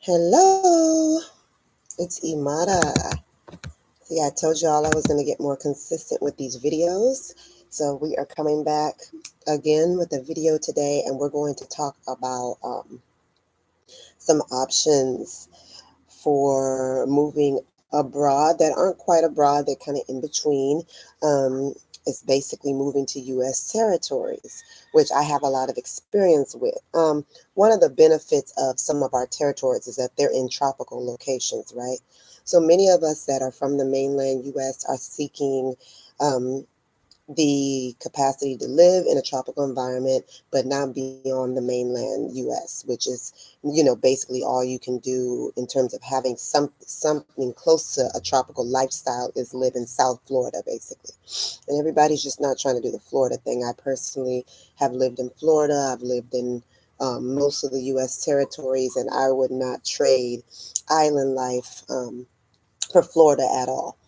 Hello, it's Imara. See, I told y'all I was going to get more consistent with these videos. So we are coming back again with a video today, and we're going to talk about some options for moving abroad that aren't quite abroad, they're kind of in between. Um, it's basically moving to U.S. territories, which I have a lot of experience with. One of the benefits of some of our territories is that they're in tropical locations, right? So many of us that are from the mainland U.S. are seeking um, the capacity to live in a tropical environment, but not beyond the mainland U.S., which is, basically all you can do in terms of having something close to a tropical lifestyle is live in South Florida, basically. And everybody's just not trying to do the Florida thing. I personally have lived in Florida. I've lived in most of the U.S. territories, and I would not trade island life for Florida at all.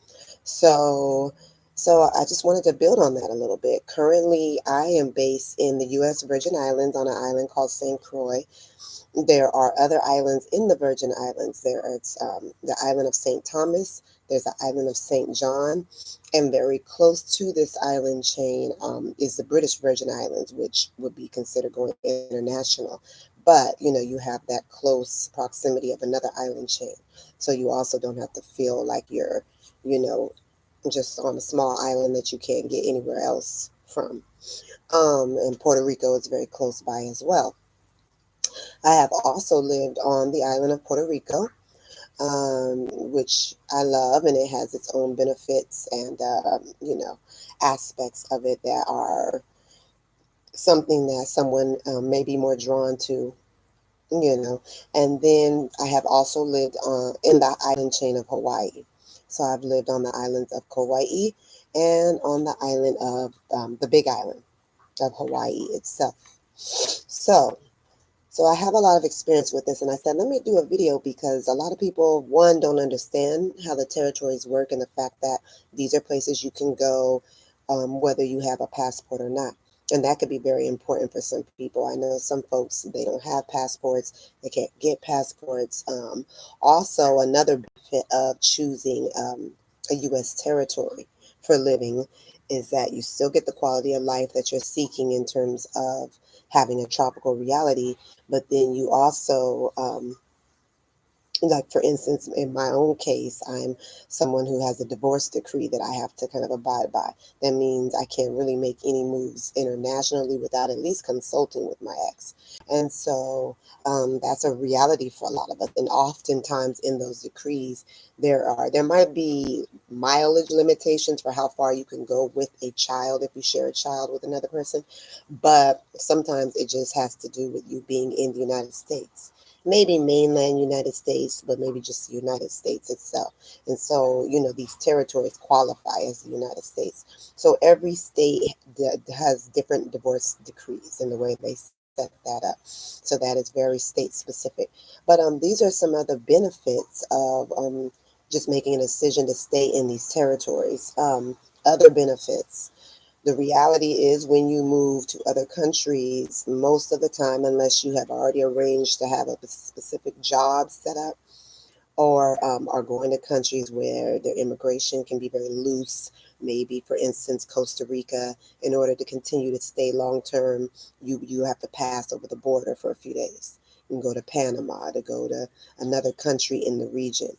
So, so I just wanted to build on that a little bit. Currently, I am based in the U.S. Virgin Islands on an island called St. Croix. There are other islands in the Virgin Islands. There's the island of St. Thomas. There's the island of St. John. And very close to this island chain is the British Virgin Islands, which would be considered going international. But, you have that close proximity of another island chain. So you also don't have to feel like you're, you know, just on a small island that you can't get anywhere else from. And Puerto Rico is very close by as well. I have also lived on the island of Puerto Rico, which I love, and it has its own benefits and, aspects of it that are something that someone may be more drawn to, you know. And then I have also lived in the island chain of Hawaii. So I've lived on the islands of Kauai and on the island of the Big Island of Hawaii itself. So So I have a lot of experience with this, and I said, let me do a video because a lot of people, one, don't understand how the territories work and the fact that these are places you can go whether you have a passport or not. And that could be very important for some people. I know some folks, they don't have passports, they can't get passports. Also, another benefit of choosing a U.S. territory for living is that you still get the quality of life that you're seeking in terms of having a tropical reality, but then you also, like for instance, in my own case, I'm someone who has a divorce decree that I have to kind of abide by. That means I can't really make any moves internationally without at least consulting with my ex. And so that's a reality for a lot of us. And oftentimes in those decrees, there might be mileage limitations for how far you can go with a child if you share a child with another person, but sometimes it just has to do with you being in the United States, maybe mainland United States, but maybe just the United States itself. And so, these territories qualify as the United States. So every state has different divorce decrees in the way they set that up. So that is very state specific. But these are some other benefits of just making a decision to stay in these territories. Other benefits. The reality is when you move to other countries, most of the time, unless you have already arranged to have a specific job set up or are going to countries where their immigration can be very loose, maybe, for instance, Costa Rica, in order to continue to stay long term, you have to pass over the border for a few days. You can go to Panama to go to another country in the region.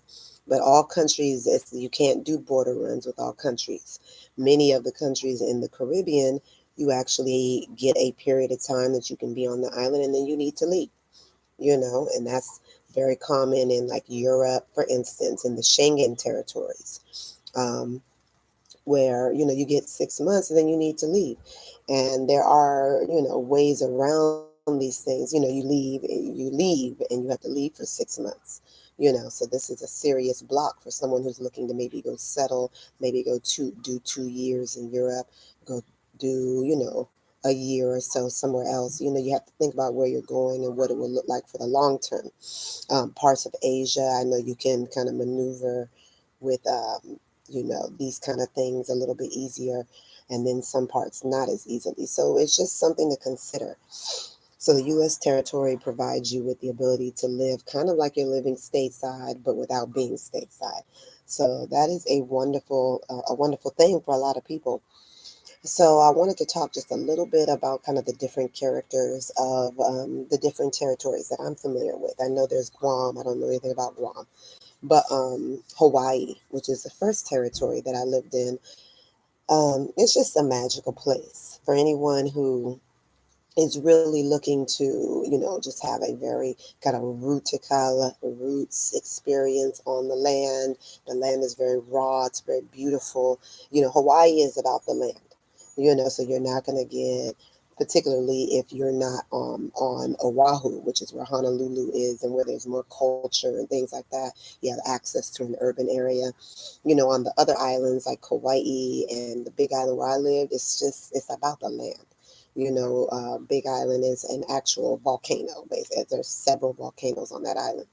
But all countries, you can't do border runs with all countries. Many of the countries in the Caribbean, you actually get a period of time that you can be on the island and then you need to leave, and that's very common in like Europe, for instance, in the Schengen territories, where, you get 6 months and then you need to leave. And there are, ways around these things. You leave and you have to leave for 6 months. So this is a serious block for someone who's looking to maybe go settle, maybe do 2 years in Europe, go do, a year or so somewhere else. You have to think about where you're going and what it will look like for the long term. Parts of Asia, I know you can kind of maneuver with, these kind of things a little bit easier, and then some parts not as easily. So it's just something to consider. So the U.S. territory provides you with the ability to live kind of like you're living stateside, but without being stateside. So that is a wonderful thing for a lot of people. So I wanted to talk just a little bit about kind of the different characters of the different territories that I'm familiar with. I know there's Guam. I don't know anything about Guam, but Hawaii, which is the first territory that I lived in, it's just a magical place for anyone who is really looking to, just have a very kind of roots experience on the land. The land is very raw, it's very beautiful. Hawaii is about the land, so you're not going to get, particularly if you're not on Oahu, which is where Honolulu is and where there's more culture and things like that. You have access to an urban area. On the other islands like Kauai and the Big Island where I lived, it's about the land. Big Island is an actual volcano. Basically, there's several volcanoes on that island.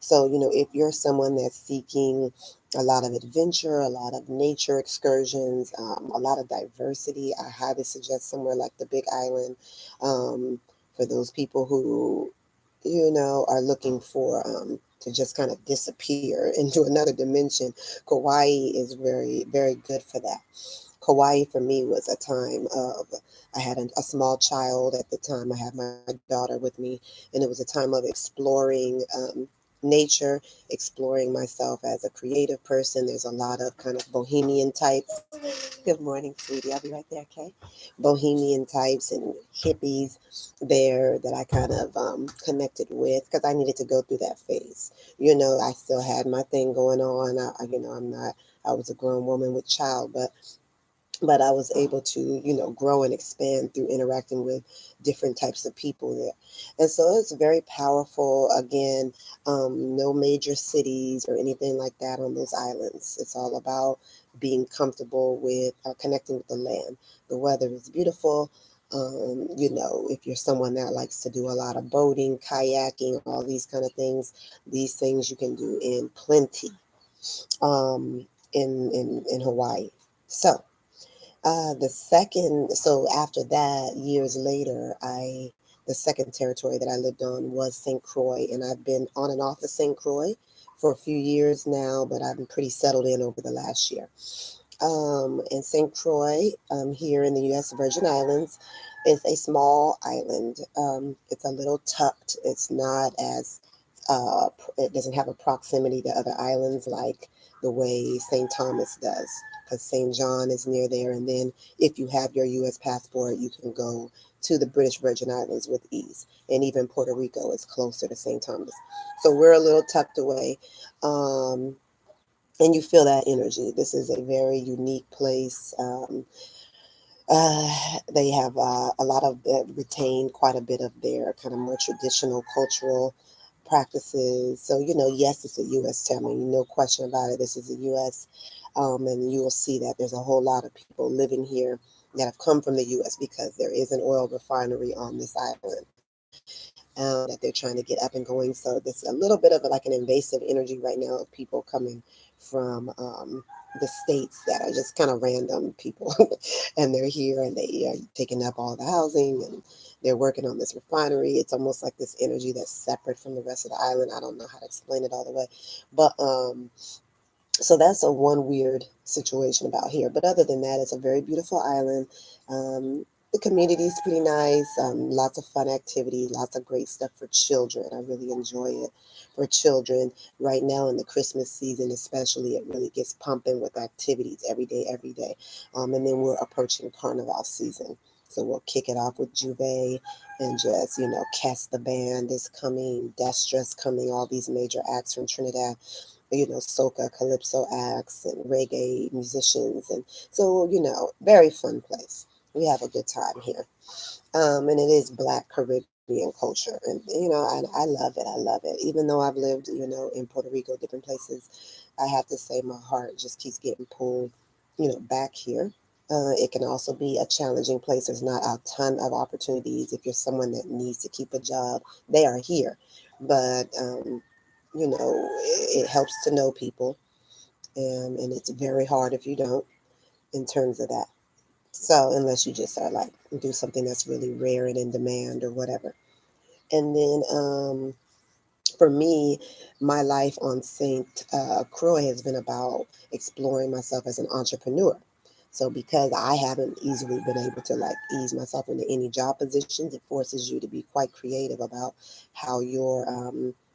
So, if you're someone that's seeking a lot of adventure, a lot of nature excursions, a lot of diversity, I highly suggest somewhere like the Big Island. For those people who, are looking for to just kind of disappear into another dimension, Kauai is very, very good for that. Kauai for me was a time of, I had a small child at the time. I had my daughter with me, and it was a time of exploring nature, exploring myself as a creative person. There's a lot of kind of bohemian types. Good morning, sweetie. I'll be right there, okay? Bohemian types and hippies there that I kind of connected with because I needed to go through that phase. I still had my thing going on. I'm not, I was a grown woman with child, but I was able to, grow and expand through interacting with different types of people there. And so it's very powerful. Again, no major cities or anything like that on those islands. It's all about being comfortable with connecting with the land. The weather is beautiful. If you're someone that likes to do a lot of boating, kayaking, all these kind of these things you can do in plenty in Hawaii. So, so after that, years later, the second territory that I lived on was St. Croix, and I've been on and off of St. Croix for a few years now, but I've been pretty settled in over the last year. And St. Croix, here in the U.S. Virgin Islands, is a small island. It's a little tucked. It's not as, it doesn't have a proximity to other islands like the way St. Thomas does, because St. John is near there. And then if you have your U.S. passport, you can go to the British Virgin Islands with ease. And even Puerto Rico is closer to St. Thomas. So we're a little tucked away. And you feel that energy. This is a very unique place. They have a lot of retained quite a bit of their kind of more traditional cultural practices. So, yes, it's a U.S. town. I mean, no question about it. This is a U.S. And you will see that there's a whole lot of people living here that have come from the U.S. because there is an oil refinery on this island that they're trying to get up and going. So there's a little bit of like an invasive energy right now of people coming from the states that are just kind of random people. And they're here and they are taking up all the housing and they're working on this refinery. It's almost like this energy that's separate from the rest of the island. I don't know how to explain it all the way. But so that's a one weird situation about here. But other than that, it's a very beautiful island. The community is pretty nice. Lots of fun activities, lots of great stuff for children. I really enjoy it for children. Right now in the Christmas season, especially, it really gets pumping with activities every day, every day. And then we're approaching Carnival season. So we'll kick it off with Juve and just, Cass the Band is coming, Destra's coming, all these major acts from Trinidad, soca, calypso acts, and reggae musicians. And so, very fun place. We have a good time here. And it is Black Caribbean culture. And, I love it. I love it. Even though I've lived, in Puerto Rico, different places, I have to say my heart just keeps getting pulled, back here. It can also be a challenging place. There's not a ton of opportunities. If you're someone that needs to keep a job, they are here. But, it helps to know people. And it's very hard if you don't in terms of that. So unless you just are like do something that's really rare and in demand or whatever. And then for me, my life on St. Croix has been about exploring myself as an entrepreneur. So because I haven't easily been able to like ease myself into any job positions, it forces you to be quite creative about how you're,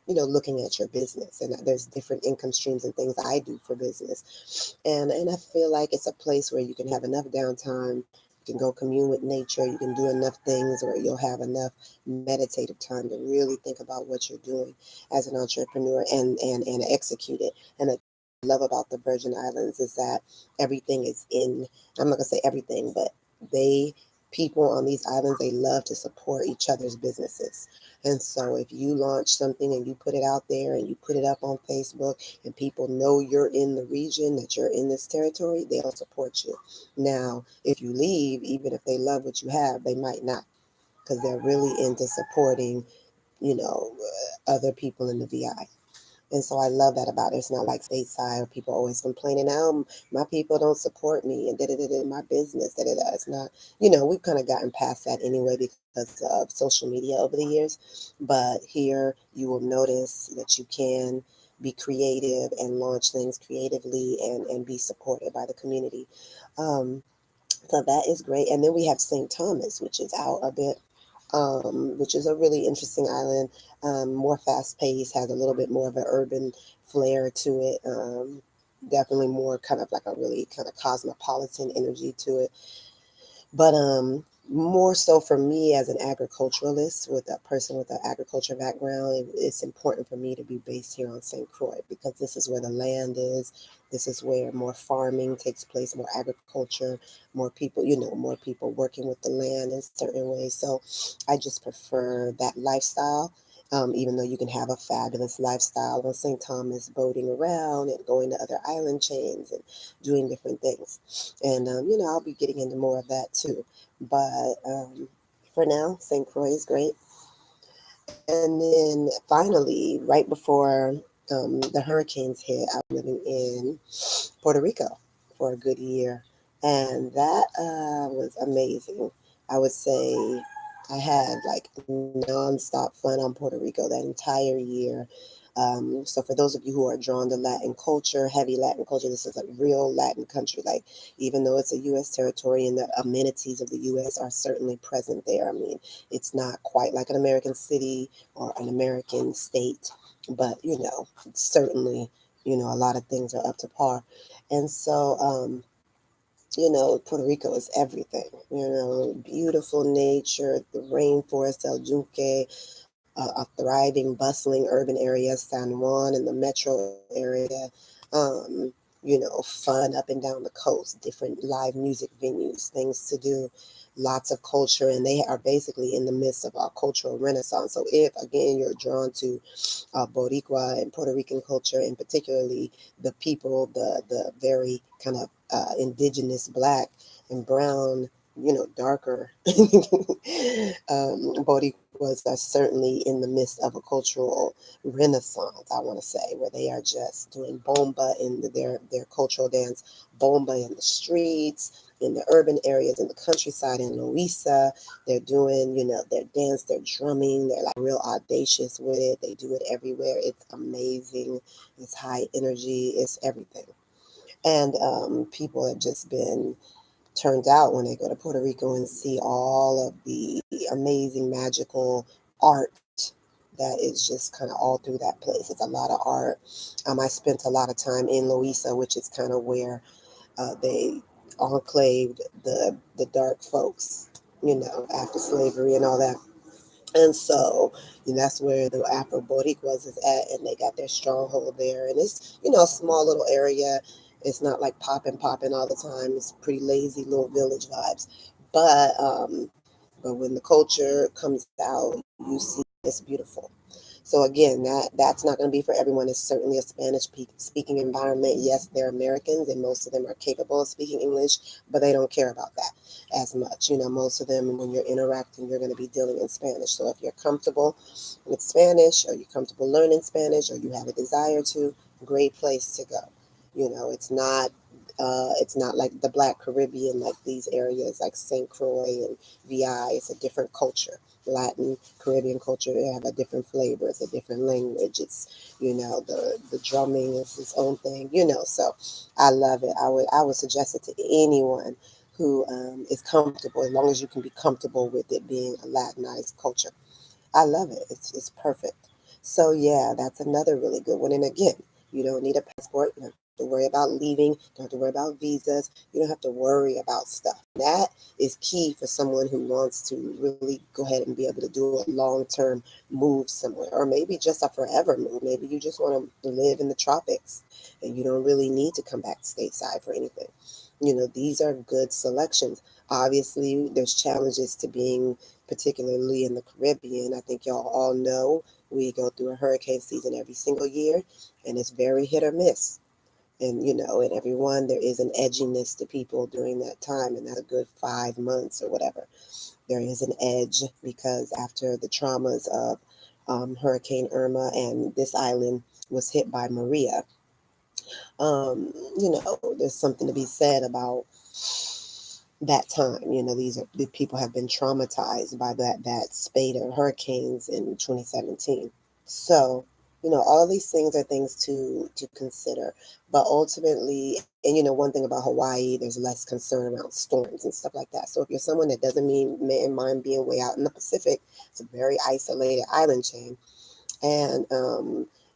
looking at your business. And there's different income streams and things I do for business. And I feel like it's a place where you can have enough downtime. You can go commune with nature. You can do enough things, or you'll have enough meditative time to really think about what you're doing as an entrepreneur and execute it. And the thing I love about the Virgin Islands is that everything is in, I'm not gonna say everything, but they people on these islands, they love to support each other's businesses. And so if you launch something and you put it out there and you put it up on Facebook and people know you're in the region, that you're in this territory, they'll support you. Now, if you leave, even if they love what you have, they might not, because they're really into supporting, other people in the VI. And so I love that about it. It's not like stateside or people always complaining, oh, my people don't support me and my business, da da da. It's not, we've kind of gotten past that anyway because of social media over the years. But here you will notice that you can be creative and launch things creatively and be supported by the community. Um, so that is great. And then we have St. Thomas, which is out a bit, which is a really interesting island, more fast paced, has a little bit more of an urban flair to it. Definitely more kind of like a really kind of cosmopolitan energy to it. But more so for me as an agriculturalist, with a person with an agriculture background, it's important for me to be based here on St. Croix because this is where the land is. This is where more farming takes place, more agriculture, more people, more people working with the land in certain ways. So I just prefer that lifestyle. Even though you can have a fabulous lifestyle on St. Thomas, boating around and going to other island chains and doing different things. And, I'll be getting into more of that too. But for now, St. Croix is great. And then finally, right before the hurricanes hit, I was living in Puerto Rico for a good year. And that was amazing. I would say I had like nonstop fun on Puerto Rico that entire year. So for those of you who are drawn to Latin culture, heavy Latin culture, this is a real Latin country. Like, even though it's a U.S. territory and the amenities of the U.S. are certainly present there. I mean, it's not quite like an American city or an American state, but, certainly, a lot of things are up to par. And so, Puerto Rico is everything, beautiful nature, the rainforest, El Yunque, a thriving, bustling urban area, San Juan in the metro area, um, fun up and down the coast, different live music venues, things to do, lots of culture, and they are basically in the midst of a cultural renaissance. So if, again, you're drawn to Boricua and Puerto Rican culture, and particularly the people, the very kind of indigenous black and brown, darker Boricuas are certainly in the midst of a cultural renaissance, I want to say, where they are just doing bomba in their cultural dance, bomba in the streets, in the urban areas, in the countryside, in Louisa. They're doing, their dance, their drumming. They're like real audacious with it. They do it everywhere. It's amazing. It's high energy. It's everything. And people have just been turned out when they go to Puerto Rico and see all of the amazing magical art that is just kind of all through that place. It's a lot of art. I spent a lot of time in Louisa, which is kind of where they enclaved the dark folks, after slavery and all that. And so, that's where the Afro Boricuas is at, and they got their stronghold there. And it's, a small little area. It's not like popping all the time. It's pretty lazy little village vibes. But when the culture comes out, you see it's beautiful. So again, that's not going to be for everyone. It's certainly a Spanish speaking environment. Yes, they're Americans, and most of them are capable of speaking English, but they don't care about that as much. Most of them, when you're interacting, you're going to be dealing in Spanish. So if you're comfortable with Spanish, or you're comfortable learning Spanish, or you have a desire to, great place to go. It's not It's not like the Black Caribbean, like these areas like St. Croix and VI. It's a different culture. Latin Caribbean culture, they have a different flavor. It's a different language. It's, the drumming is its own thing. So I love it. I would suggest it to anyone who is comfortable, as long as you can be comfortable with it being a Latinized culture. I love it. It's perfect. So yeah, that's another really good one. And again, you don't need a passport. You don't have to worry about leaving. You don't have to worry about visas. You don't have to worry about stuff. That is key for someone who wants to really go ahead and be able to do a long-term move somewhere, or maybe just a forever move. Maybe you just want to live in the tropics and you don't really need to come back stateside for anything. These are good selections. Obviously, there's challenges to being particularly in the Caribbean. I think y'all all know we go through a hurricane season every single year, and it's very hit or miss. And, and everyone, there is an edginess to people during that time, and that's a good 5 months or whatever. There is an edge because after the traumas of Hurricane Irma and this island was hit by Maria, there's something to be said about that time. The people have been traumatized by that spate of hurricanes in 2017. So, all these things are things to consider. But ultimately, and one thing about Hawaii, there's less concern around storms and stuff like that. So if you're someone that doesn't mind being way out in the Pacific, it's a very isolated island chain. And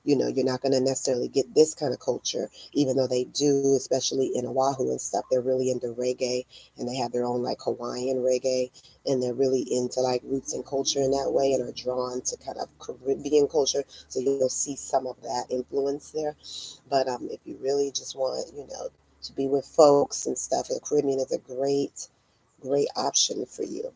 you're not going to necessarily get this kind of culture, even though they do, especially in Oahu and stuff. They're really into reggae, and they have their own like Hawaiian reggae, and they're really into like roots and culture in that way, and are drawn to kind of Caribbean culture. So you'll see some of that influence there. But if you really just want, to be with folks and stuff, the Caribbean is a great option for you.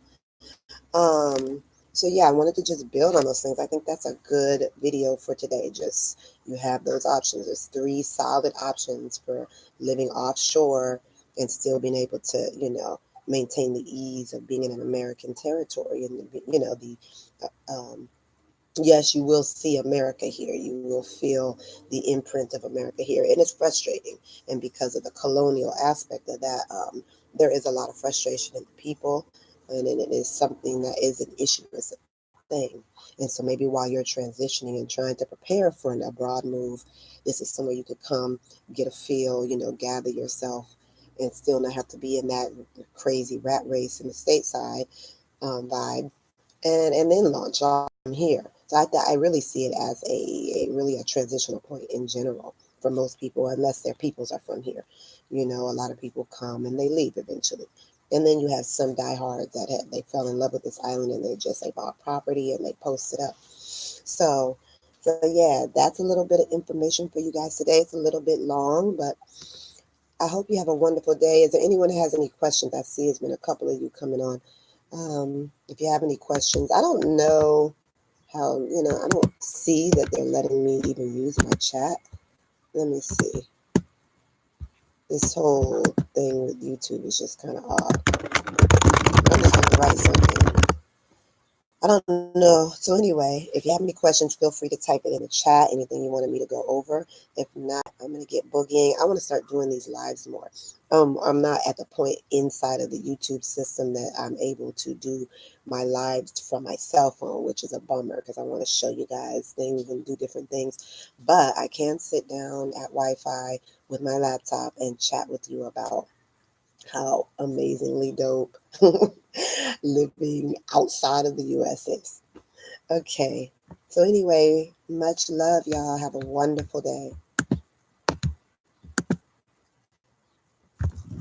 So yeah, I wanted to just build on those things. I think that's a good video for today. Just, you have those options. There's 3 solid options for living offshore and still being able to, maintain the ease of being in an American territory. And, yes, you will see America here. You will feel the imprint of America here. And it's frustrating. And because of the colonial aspect of that, there is a lot of frustration in the people. And it is something that is an issue, it's a thing. And so maybe while you're transitioning and trying to prepare for an abroad move, this is somewhere you could come, get a feel, gather yourself, and still not have to be in that crazy rat race in the stateside vibe, and then launch on here. So I really see it as a really a transitional point in general for most people, unless their peoples are from here. A lot of people come and they leave eventually. And then you have some diehards that they fell in love with this island, and they bought property and they post it up. So yeah, that's a little bit of information for you guys today. It's a little bit long, but I hope you have a wonderful day. Is there anyone that has any questions? I see there's been a couple of you coming on. If you have any questions, I don't know how, I don't see that they're letting me even use my chat. Let me see. This whole thing with YouTube is just kind of odd. I'm just going to write something. I don't know. So anyway, if you have any questions, feel free to type it in the chat. Anything you wanted me to go over. If not, I'm going to get boogieing. I want to start doing these lives more. I'm not at the point inside of the YouTube system that I'm able to do my lives from my cell phone, which is a bummer because I want to show you guys things and do different things. But I can sit down at Wi-Fi with my laptop and chat with you about how amazingly dope living outside of the US is. Okay. So anyway, much love, y'all. Have a wonderful day.